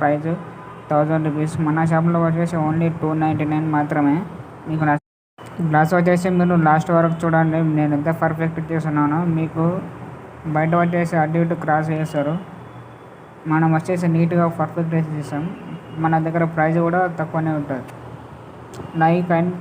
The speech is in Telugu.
Price 1000 rupees. మన షాప్లో వచ్చేసి ఓన్లీ 299 మాత్రమే. మీకు గ్లాస్ వచ్చేసి మీరు లాస్ట్ వరకు చూడండి, నేను ఎంత పర్ఫెక్ట్ చేస్తున్నానో. మీకు బయట వచ్చేసి అటు ఇటు క్రాస్ చేస్తారు, మనం వచ్చేసి నీట్గా పర్ఫెక్ట్ చేస్తాం. మన దగ్గర ప్రైస్ కూడా తక్కువనే ఉంటుంది. Like and